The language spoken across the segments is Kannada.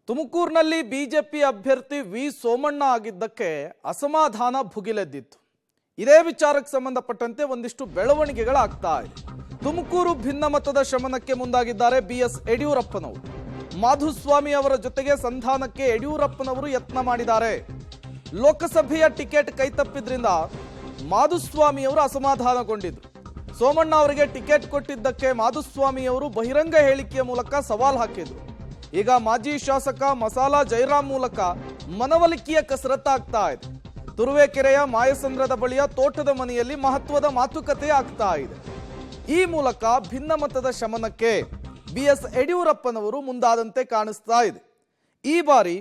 ತುಮಕೂರಿನಲ್ಲಿ ಬಿಜೆಪಿ ಅಭ್ಯರ್ಥಿ ವಿ ಸೋಮಣ್ಣ ಆಗಿದ್ದಕ್ಕೆ ಅಸಮಾಧಾನ ಭುಗಿಲೆದ್ದಿತ್ತು. ಇದೇ ವಿಚಾರಕ್ಕೆ ಸಂಬಂಧಪಟ್ಟಂತೆ ಒಂದಿಷ್ಟು ಬೆಳವಣಿಗೆಗಳಾಗ್ತಾ ಇದೆ. ತುಮಕೂರು ಭಿನ್ನಮತದ ಶಮನಕ್ಕೆ ಮುಂದಾಗಿದ್ದಾರೆ ಬಿಎಸ್ ಯಡಿಯೂರಪ್ಪನವರು. ಮಾಧುಸ್ವಾಮಿ ಅವರ ಜೊತೆಗೆ ಸಂಧಾನಕ್ಕೆ ಯಡಿಯೂರಪ್ಪನವರು ಯತ್ನ ಮಾಡಿದ್ದಾರೆ. ಲೋಕಸಭೆಯ ಟಿಕೆಟ್ ಕೈತಪ್ಪಿದ್ರಿಂದ ಮಾಧುಸ್ವಾಮಿ ಅವರು ಅಸಮಾಧಾನಗೊಂಡಿದ್ರು. ಸೋಮಣ್ಣ ಅವರಿಗೆ ಟಿಕೆಟ್ ಕೊಟ್ಟಿದ್ದಕ್ಕೆ ಮಾಧುಸ್ವಾಮಿ ಅವರು ಬಹಿರಂಗ ಹೇಳಿಕೆಯ ಮೂಲಕ ಸವಾಲ್ ಹಾಕಿದ್ರು. ಈಗ ಮಾಜಿ ಶಾಸಕ ಮಸಾಲಾ ಜಯರಾಮ್ ಮೂಲಕ ಮನವೊಲಿಕೆಯ ಕಸರತ್ತಾಗ್ತಾ ಇದೆ. ತುರುವೇಕೆರೆಯ ಮಾಯಸಂದ್ರದ ಬಳಿಯ ತೋಟದ ಮನೆಯಲ್ಲಿ ಮಹತ್ವದ ಮಾತುಕತೆ ಆಗ್ತಾ ಇದೆ. ಈ ಮೂಲಕ ಭಿನ್ನಮತದ ಶಮನಕ್ಕೆ ಬಿಎಸ್ ಯಡಿಯೂರಪ್ಪನವರು ಮುಂದಾದಂತೆ ಕಾಣಿಸ್ತಾ ಇದೆ. ಈ ಬಾರಿ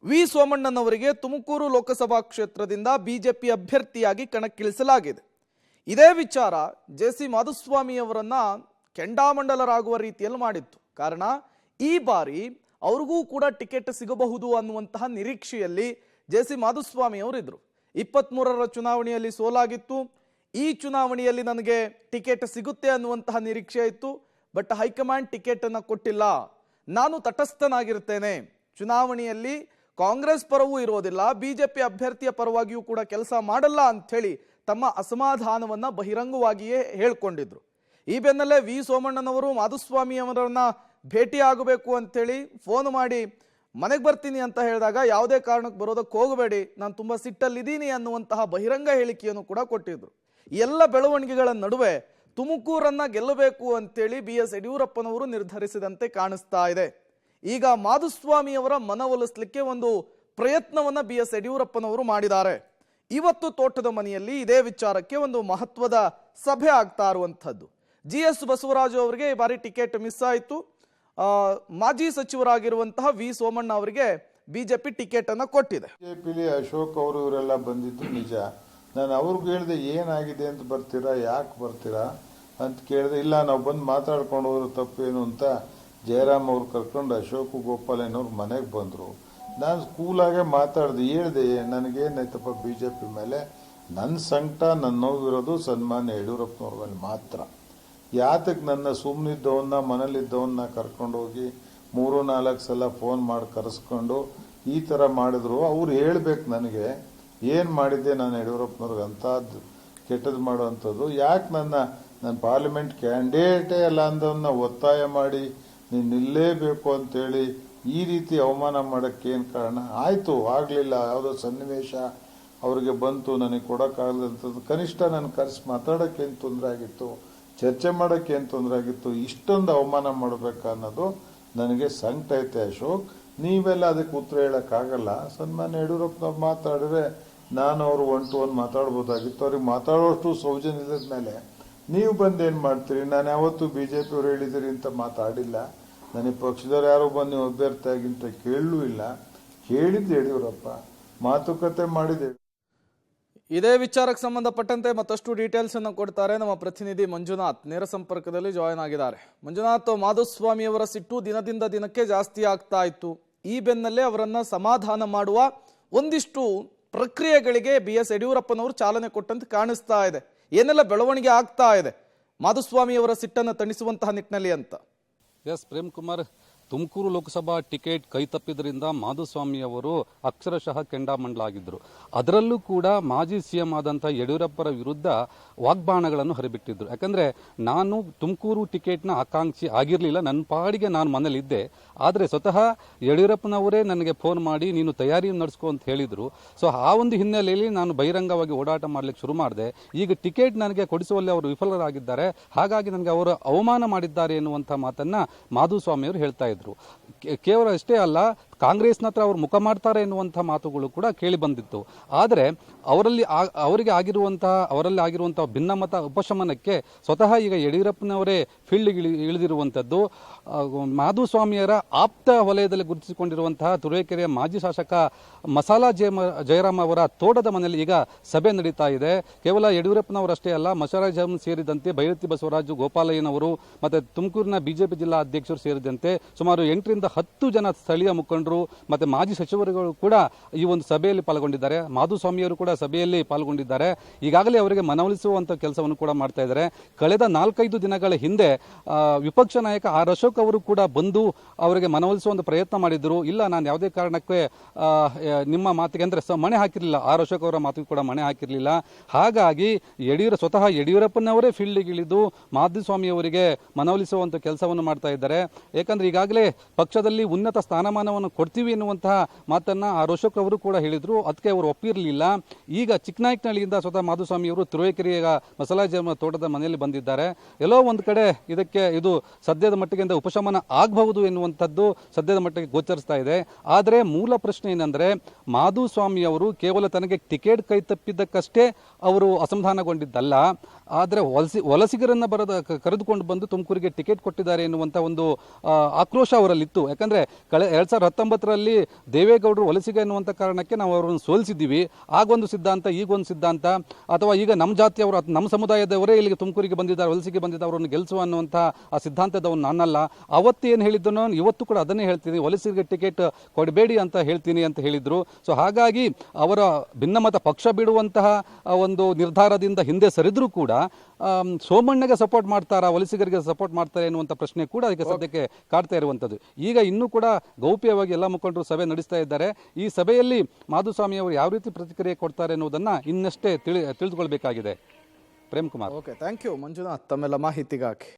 ವಿ ಸೋಮಣ್ಣನವರಿಗೆ ತುಮಕೂರು ಲೋಕಸಭಾ ಕ್ಷೇತ್ರದಿಂದ ಬಿಜೆಪಿ ಅಭ್ಯರ್ಥಿಯಾಗಿ ಕಣಕ್ಕಿಳಿಸಲಾಗಿದೆ. ಇದೇ ವಿಚಾರ ಜೆಸಿ ಮಾಧುಸ್ವಾಮಿ ಅವರನ್ನ ಕೆಂಡಾಮಂಡಲರಾಗುವ ರೀತಿಯಲ್ಲಿ ಮಾಡಿತ್ತು. ಕಾರಣ ಈ ಬಾರಿ ಅವ್ರಿಗೂ ಕೂಡ ಟಿಕೆಟ್ ಸಿಗಬಹುದು ಅನ್ನುವಂತಹ ನಿರೀಕ್ಷೆಯಲ್ಲಿ ಜೆಸಿ ಮಾಧುಸ್ವಾಮಿ ಅವರಿದ್ರು. 23ರ ಚುನಾವಣೆಯಲ್ಲಿ ಸೋಲಾಗಿತ್ತು. ಈ ಚುನಾವಣೆಯಲ್ಲಿ ನನಗೆ ಟಿಕೆಟ್ ಸಿಗುತ್ತೆ ಅನ್ನುವಂತಹ ನಿರೀಕ್ಷೆ ಇತ್ತು. ಬಟ್ ಹೈಕಮಾಂಡ್ ಟಿಕೆಟ್ ಅನ್ನು ಕೊಟ್ಟಿಲ್ಲ. ನಾನು ತಟಸ್ಥನಾಗಿರ್ತೇನೆ, ಚುನಾವಣೆಯಲ್ಲಿ ಕಾಂಗ್ರೆಸ್ ಪರವೂ ಇರೋದಿಲ್ಲ, ಬಿಜೆಪಿ ಅಭ್ಯರ್ಥಿಯ ಪರವಾಗಿಯೂ ಕೂಡ ಕೆಲಸ ಮಾಡಲ್ಲ ಅಂಥೇಳಿ ತಮ್ಮ ಅಸಮಾಧಾನವನ್ನ ಬಹಿರಂಗವಾಗಿಯೇ ಹೇಳ್ಕೊಂಡಿದ್ರು. ಈ ಬೆನ್ನಲ್ಲೇ ವಿ ಸೋಮಣ್ಣನವರು ಮಾಧುಸ್ವಾಮಿ ಅವರನ್ನ ಭೇಟಿ ಆಗಬೇಕು ಅಂತೇಳಿ ಫೋನ್ ಮಾಡಿ ಮನೆಗೆ ಬರ್ತೀನಿ ಅಂತ ಹೇಳಿದಾಗ ಯಾವುದೇ ಕಾರಣಕ್ಕೆ ಬರೋದಕ್ಕೆ ಹೋಗಬೇಡಿ, ನಾನು ತುಂಬ ಸಿಟ್ಟಲ್ಲಿದ್ದೀನಿ ಅನ್ನುವಂತಹ ಬಹಿರಂಗ ಹೇಳಿಕೆಯನ್ನು ಕೂಡ ಕೊಟ್ಟಿದ್ರು. ಎಲ್ಲ ಬೆಳವಣಿಗೆಗಳ ನಡುವೆ ತುಮಕೂರನ್ನ ಗೆಲ್ಲಬೇಕು ಅಂತೇಳಿ ಬಿಎಸ್ ಯಡಿಯೂರಪ್ಪನವರು ನಿರ್ಧರಿಸಿದಂತೆ ಕಾಣಿಸ್ತಾ ಇದೆ. ಈಗ ಮಾಧುಸ್ವಾಮಿ ಅವರ ಮನವೊಲಿಸಲಿಕ್ಕೆ ಒಂದು ಪ್ರಯತ್ನವನ್ನ ಬಿಎಸ್ ಯಡಿಯೂರಪ್ಪನವರು ಮಾಡಿದ್ದಾರೆ. ಇವತ್ತು ತೋಟದ ಮನೆಯಲ್ಲಿ ಇದೇ ವಿಚಾರಕ್ಕೆ ಒಂದು ಮಹತ್ವದ ಸಭೆ ಆಗ್ತಾ ಇರುವಂಥದ್ದು. GS ಬಸವರಾಜು ಅವರಿಗೆ ಈ ಬಾರಿ ಟಿಕೆಟ್ ಮಿಸ್ ಆಯಿತು. ಮಾಜಿ ಸಚಿವರಾಗಿರುವಂತಹ ವಿ ಸೋಮಣ್ಣ ಅವರಿಗೆ ಬಿಜೆಪಿ ಟಿಕೆಟ್ ಅನ್ನ ಕೊಟ್ಟಿದೆ. ಬಿಜೆಪಿಲಿ ಅಶೋಕ್ ಅವರು ಇವರೆಲ್ಲ ಬಂದಿದ್ದು ನಿಜ. ನಾನು ಅವ್ರಿಗೆ ಹೇಳಿದೆ ಏನಾಗಿದೆ ಅಂತ ಬರ್ತೀರಾ, ಯಾಕೆ ಬರ್ತೀರಾ ಅಂತ ಕೇಳಿದೆ. ಇಲ್ಲ ನಾವು ಬಂದು ಮಾತಾಡ್ಕೊಂಡು ಹೋದ್ರು ತಪ್ಪೇನು ಅಂತ ಜಯರಾಮ್ ಅವ್ರು ಕರ್ಕೊಂಡು ಅಶೋಕ್ ಗೋಪಾಲಯ್ಯನವ್ರು ಮನೆಗೆ ಬಂದರು. ನಾನು ಸ್ಕೂಲಾಗೆ ಮಾತಾಡಿದೆ, ಹೇಳಿದೆ ನನಗೇನಾಯ್ತಪ್ಪ ಬಿಜೆಪಿ ಮೇಲೆ ನನ್ನ ಸಂಕಟ ನನ್ನ ನೋವಿರೋದು ಸನ್ಮಾನ್ಯ ಯಡಿಯೂರಪ್ಪನವ್ರ ಮೇಲೆ ಮಾತ್ರ. ಯಾತಕ್ಕೆ ನನ್ನ ಸುಮ್ಮನಿದ್ದವನ್ನ ಮನೇಲಿದ್ದವನ್ನ ಕರ್ಕೊಂಡೋಗಿ 3-4 ಸಲ ಫೋನ್ ಮಾಡಿ ಕರೆಸ್ಕೊಂಡು ಈ ಥರ ಮಾಡಿದ್ರು. ಅವ್ರು ಹೇಳ್ಬೇಕು ನನಗೆ ಏನು ಮಾಡಿದ್ದೆ ನಾನು ಯಡಿಯೂರಪ್ಪನವ್ರಿಗೆ ಅಂಥದ್ದು ಕೆಟ್ಟದ್ದು ಮಾಡುವಂಥದ್ದು. ಯಾಕೆ ನನ್ನ ಪಾರ್ಲಿಮೆಂಟ್ ಕ್ಯಾಂಡಿಡೇಟೇ ಅಲ್ಲ ಅಂದವನ್ನ ಒತ್ತಾಯ ಮಾಡಿ ನೀನು ನಿಲ್ಲೇಬೇಕು ಅಂತೇಳಿ ಈ ರೀತಿ ಅವಮಾನ ಮಾಡೋಕ್ಕೇನು ಕಾರಣ? ಆಯಿತು, ಆಗಲಿಲ್ಲ, ಯಾವುದೋ ಸನ್ನಿವೇಶ ಅವ್ರಿಗೆ ಬಂತು, ನನಗೆ ಕೊಡೋಕ್ಕಾಗದಂಥದ್ದು. ಕನಿಷ್ಠ ನಾನು ಕರೆಸಿ ಮಾತಾಡೋಕ್ಕೇನು ತೊಂದರೆ ಆಗಿತ್ತು, ಚರ್ಚೆ ಮಾಡೋಕ್ಕೇನು ತೊಂದರೆ ಆಗಿತ್ತು? ಇಷ್ಟೊಂದು ಅವಮಾನ ಮಾಡಬೇಕಾ ಅನ್ನೋದು ನನಗೆ ಸಂಕಟ ಐತೆ. ಅಶೋಕ್, ನೀವೆಲ್ಲ ಅದಕ್ಕೆ ಉತ್ತರ ಹೇಳೋಕ್ಕಾಗಲ್ಲ. ಸನ್ಮಾನ್ಯ ಯಡಿಯೂರಪ್ಪನವ್ರು ಮಾತಾಡಿದ್ರೆ ನಾನು ಅವರು 1 to 1 ಮಾತಾಡ್ಬೋದಾಗಿತ್ತು. ಅವ್ರಿಗೆ ಮಾತಾಡೋಷ್ಟು ಸೌಜನ್ಯದ ಮೇಲೆ ನೀವು ಬಂದು ಏನು ಮಾಡ್ತೀರಿ? ನಾನು ಯಾವತ್ತೂ BJP ಅವ್ರು ಹೇಳಿದಿರಿ ಅಂತ ಮಾತಾಡಿಲ್ಲ. ನನಗೆ ಪಕ್ಷದವ್ರು ಯಾರೋ ಬಂದು ನೀವು ಅಭ್ಯರ್ಥಿಯಾಗಿಂತ ಕೇಳಲೂ ಇಲ್ಲ. ಹೇಳಿದ್ದು ಯಡಿಯೂರಪ್ಪ, ಮಾತುಕತೆ ಮಾಡಿದೆ. ಇದೇ ವಿಚಾರಕ್ಕೆ ಸಂಬಂಧಪಟ್ಟಂತೆ ಮತ್ತಷ್ಟು ಡೀಟೇಲ್ಸ್ ಅನ್ನು ಕೊಡ್ತಾರೆ ನಮ್ಮ ಪ್ರತಿನಿಧಿ ಮಂಜುನಾಥ್. ನೇರ ಸಂಪರ್ಕದಲ್ಲಿ ಜಾಯಿನ್ ಆಗಿದ್ದಾರೆ. ಮಂಜುನಾಥ್, ಮಾಧುಸ್ವಾಮಿ ಅವರ ಸಿಟ್ಟು ದಿನದಿಂದ ದಿನಕ್ಕೆ ಜಾಸ್ತಿ ಆಗ್ತಾ ಇತ್ತು. ಈ ಬೆನ್ನಲ್ಲೇ ಅವರನ್ನ ಸಮಾಧಾನ ಮಾಡುವ ಒಂದಿಷ್ಟು ಪ್ರಕ್ರಿಯೆಗಳಿಗೆ ಬಿಎಸ್ ಯಡಿಯೂರಪ್ಪನವರು ಚಾಲನೆ ಕೊಟ್ಟಂತೆ ಕಾಣಿಸ್ತಾ ಇದೆ. ಏನೆಲ್ಲ ಬೆಳವಣಿಗೆ ಆಗ್ತಾ ಇದೆ ಮಾಧುಸ್ವಾಮಿ ಅವರ ಸಿಟ್ಟನ್ನು ತಣಿಸುವಂತಹ ನಿಟ್ಟಿನಲ್ಲಿ ಅಂತ? ಎಸ್ ಪ್ರೇಮ್ ಕುಮಾರ್, ತುಮಕೂರು ಲೋಕಸಭಾ ಟಿಕೆಟ್ ಕೈತಪ್ಪಿದ್ರಿಂದ ಮಾಧುಸ್ವಾಮಿ ಅವರು ಅಕ್ಷರಶಃ ಕೆಂಡಾಮಂಡಲಾಗಿದ್ದರು. ಅದರಲ್ಲೂ ಕೂಡ ಮಾಜಿ CM ಆದಂಥ ಯಡಿಯೂರಪ್ಪರ ವಿರುದ್ಧ ವಾಗ್ಬಾಣಗಳನ್ನು ಹರಿಬಿಟ್ಟಿದ್ರು. ಯಾಕಂದರೆ ನಾನು ತುಮಕೂರು ಟಿಕೆಟ್ನ ಆಕಾಂಕ್ಷಿ ಆಗಿರಲಿಲ್ಲ, ನನ್ನ ಪಾಡಿಗೆ ನಾನು ಮನೇಲಿದ್ದೆ. ಆದರೆ ಸ್ವತಃ ಯಡಿಯೂರಪ್ಪನವರೇ ನನಗೆ ಫೋನ್ ಮಾಡಿ ನೀನು ತಯಾರಿ ನಡೆಸ್ಕೊ ಅಂತ ಹೇಳಿದರು. ಸೊ ಆ ಒಂದು ಹಿನ್ನೆಲೆಯಲ್ಲಿ ನಾನು ಬಹಿರಂಗವಾಗಿ ಓಡಾಟ ಮಾಡಲಿಕ್ಕೆ ಶುರು ಮಾಡಿದೆ. ಈಗ ಟಿಕೆಟ್ ನನಗೆ ಕೊಡಿಸುವಲ್ಲಿ ಅವರು ವಿಫಲರಾಗಿದ್ದಾರೆ, ಹಾಗಾಗಿ ನನಗೆ ಅವರು ಅವಮಾನ ಮಾಡಿದ್ದಾರೆ ಎನ್ನುವಂಥ ಮಾತನ್ನು ಮಾಧುಸ್ವಾಮಿ ಅವರು ಹೇಳ್ತಾ ಇದ್ರು. ಕೇವಲ ಅಷ್ಟೇ ಅಲ್ಲ, ಕಾಂಗ್ರೆಸ್ನ ಹತ್ರ ಅವರು ಮುಖ ಮಾಡ್ತಾರೆ ಎನ್ನುವಂಥ ಮಾತುಗಳು ಕೂಡ ಕೇಳಿ ಬಂದಿತ್ತು. ಆದರೆ ಅವರಿಗೆ ಆಗಿರುವಂತಹ ಭಿನ್ನಮತ ಉಪಶಮನಕ್ಕೆ ಸ್ವತಃ ಈಗ ಯಡಿಯೂರಪ್ಪನವರೇ ಫೀಲ್ಡ್ಗೆ ಇಳಿದಿರುವಂಥದ್ದು. ಮಾಧುಸ್ವಾಮಿಯರ ಆಪ್ತ ವಲಯದಲ್ಲಿ ಗುರುತಿಸಿಕೊಂಡಿರುವಂತಹ ತುರುವೇಕೆರೆಯ ಮಾಜಿ ಶಾಸಕ ಮಸಾಲಾ ಜಯರಾಮ್ ಅವರ ತೋಟದ ಮನೆಯಲ್ಲಿ ಈಗ ಸಭೆ ನಡೀತಾ ಇದೆ. ಕೇವಲ ಯಡಿಯೂರಪ್ಪನವರಷ್ಟೇ ಅಲ್ಲ, ಮಸಾಲಾ ಜಯರಾಮ್ ಸೇರಿದಂತೆ ಬೈರತಿ ಬಸವರಾಜು ಗೋಪಾಲಯ್ಯನವರು ಮತ್ತು ತುಮಕೂರಿನ ಬಿಜೆಪಿ ಜಿಲ್ಲಾ ಅಧ್ಯಕ್ಷರು ಸೇರಿದಂತೆ ಸುಮಾರು 8 ರಿಂದ 10 ಜನ ಸ್ಥಳೀಯ ಮುಖಂಡರು ಮುಖಂಡರು ಮತ್ತೆ ಮಾಜಿ ಸಚಿವರುಗಳು ಕೂಡ ಈ ಒಂದು ಸಭೆಯಲ್ಲಿ ಪಾಲ್ಗೊಂಡಿದ್ದಾರೆ. ಮಾಧುಸ್ವಾಮಿಯವರು ಕೂಡ ಸಭೆಯಲ್ಲಿ ಪಾಲ್ಗೊಂಡಿದ್ದಾರೆ. ಈಗಾಗಲೇ ಅವರಿಗೆ ಮನವೊಲಿಸುವಂತ ಕೆಲಸವನ್ನು ಕೂಡ ಮಾಡ್ತಾ ಇದ್ದಾರೆ. ಕಳೆದ 4-5 ದಿನಗಳ ಹಿಂದೆ ವಿಪಕ್ಷ ನಾಯಕ ಆರ್ ಅಶೋಕ್ ಅವರು ಕೂಡ ಬಂದು ಅವರಿಗೆ ಮನವೊಲಿಸುವಂತ ಪ್ರಯತ್ನ ಮಾಡಿದ್ರು. ಇಲ್ಲ, ನಾನು ಯಾವುದೇ ಕಾರಣಕ್ಕೆ ನಿಮ್ಮ ಮಾತಿಗೆ ಅಂದ್ರೆ ಮಣೆ ಹಾಕಿರಲಿಲ್ಲ, ಆರ್ ಅಶೋಕ್ ಅವರ ಮಾತಿಗೆ ಕೂಡ ಮಣೆ ಹಾಕಿರಲಿಲ್ಲ. ಹಾಗಾಗಿ ಸ್ವತಃ ಯಡಿಯೂರಪ್ಪನವರೇ ಫೀಲ್ಡ್ಗೆ ಇಳಿದು ಮಾಧುಸ್ವಾಮಿ ಅವರಿಗೆ ಮನವೊಲಿಸುವಂತ ಕೆಲಸವನ್ನು ಮಾಡ್ತಾ ಇದ್ದಾರೆ. ಯಾಕಂದ್ರೆ ಈಗಾಗಲೇ ಪಕ್ಷದಲ್ಲಿ ಉನ್ನತ ಸ್ಥಾನಮಾನವನ್ನು ಕೊಡ್ತೀವಿ ಎನ್ನುವಂತಹ ಮಾತನ್ನ ಆರ್ ಅಶೋಕ್ ಅವರು ಕೂಡ ಹೇಳಿದ್ರು. ಅದಕ್ಕೆ ಅವರು ಒಪ್ಪಿರಲಿಲ್ಲ. ಈಗ ಚಿಕ್ಕನಾಯಕನಹಳ್ಳಿಯಿಂದ ಸ್ವತಃ ಮಾಧುಸ್ವಾಮಿ ಅವರು ತುರುವೇಕೆರೆಯ ಮಸಲಾಜ ತೋಟದ ಮನೆಯಲ್ಲಿ ಬಂದಿದ್ದಾರೆ. ಎಲ್ಲೋ ಒಂದು ಕಡೆ ಇದು ಸದ್ಯದ ಮಟ್ಟಿಗೆ ಉಪಶಮನ ಆಗಬಹುದು ಎನ್ನುವಂಥದ್ದು ಸದ್ಯದ ಮಟ್ಟಿಗೆ ಗೋಚರಿಸ್ತಾ ಇದೆ. ಆದರೆ ಮೂಲ ಪ್ರಶ್ನೆ ಏನಂದ್ರೆ, ಮಾಧುಸ್ವಾಮಿ ಅವರು ಕೇವಲ ತನಗೆ ಟಿಕೆಟ್ ಕೈ ತಪ್ಪಿದ್ದಕ್ಕಷ್ಟೇ ಅವರು ಅಸಮಾಧಾನಗೊಂಡಿದ್ದಲ್ಲ, ಆದರೆ ವಲಸಿಗರನ್ನ ಕರೆದುಕೊಂಡು ಬಂದು ತುಮಕೂರಿಗೆ ಟಿಕೆಟ್ ಕೊಟ್ಟಿದ್ದಾರೆ ಎನ್ನುವಂತ ಒಂದು ಆಕ್ರೋಶ ಅವರಲ್ಲಿತ್ತು. ಯಾಕಂದ್ರೆ 2019ರಲ್ಲಿ ದೇವೇಗೌಡರು ವಲಸಿಗ ಎನ್ನುವಂತ ಕಾರಣಕ್ಕೆ ನಾವು ಅವರನ್ನು ಸೋಲಿಸಿದ್ದೀವಿ. ಆಗೊಂದು ಸಿದ್ಧಾಂತ, ಈಗೊಂದು ಸಿದ್ಧಾಂತ, ಅಥವಾ ಈಗ ನಮ್ಮ ಜಾತಿಯವರು ನಮ್ಮ ಸಮುದಾಯದವರೇ ಇಲ್ಲಿಗೆ ತುಮಕೂರಿಗೆ ಬಂದಿದ್ದಾರೆ, ವಲಸಿಗೆ ಬಂದಿದ್ದಾರೆ, ಅವರನ್ನು ಗೆಲ್ಲಿಸುವ ಅನ್ನುವಂಥ ಆ ಸಿದ್ಧಾಂತದವನು ನಾನಲ್ಲ. ಅವತ್ತೇನು ಹೇಳಿದ್ದನೋ ಇವತ್ತು ಕೂಡ ಅದನ್ನೇ ಹೇಳ್ತೀನಿ, ವಲಸಿಗರಿಗೆ ಟಿಕೆಟ್ ಕೊಡಬೇಡಿ ಅಂತ ಹೇಳ್ತೀನಿ ಅಂತ ಹೇಳಿದ್ರು. ಸೊ ಹಾಗಾಗಿ ಅವರ ಭಿನ್ನಮತ ಪಕ್ಷ ಬಿಡುವಂತಹ ಒಂದು ನಿರ್ಧಾರದಿಂದ ಹಿಂದೆ ಸರಿದ್ರೂ ಕೂಡ ಸೋಮಣ್ಣಗೆ ಸಪೋರ್ಟ್ ಮಾಡ್ತಾರಾ, ವಲಸಿಗರಿಗೆ ಸಪೋರ್ಟ್ ಮಾಡ್ತಾರೆ ಎನ್ನುವಂಥ ಪ್ರಶ್ನೆ ಕೂಡ ಅದಕ್ಕೆ ಸದ್ಯಕ್ಕೆ ಕಾಡ್ತಾ ಇರುವಂಥದ್ದು. ಈಗ ಇನ್ನೂ ಕೂಡ ಗೌಪ್ಯವಾಗಿ ಎಲ್ಲ ಮುಖಂಡರು ಸಭೆ ನಡೆಸ್ತಾ ಇದ್ದಾರೆ. ಈ ಸಭೆಯಲ್ಲಿ ಮಾಧುಸ್ವಾಮಿ ಅವರು ಯಾವ ರೀತಿ ಪ್ರತಿಕ್ರಿಯೆ ಕೊಡ್ತಾರೆ ಎನ್ನುವುದನ್ನ ಇನ್ನಷ್ಟೇ ತಿಳಿದುಕೊಳ್ಬೇಕಾಗಿದೆ. Prem Kumar. Okay, thank you Manjunath ತಮ್ಮೆಲ್ಲ ಮಾಹಿತಿಗಾಗಿ.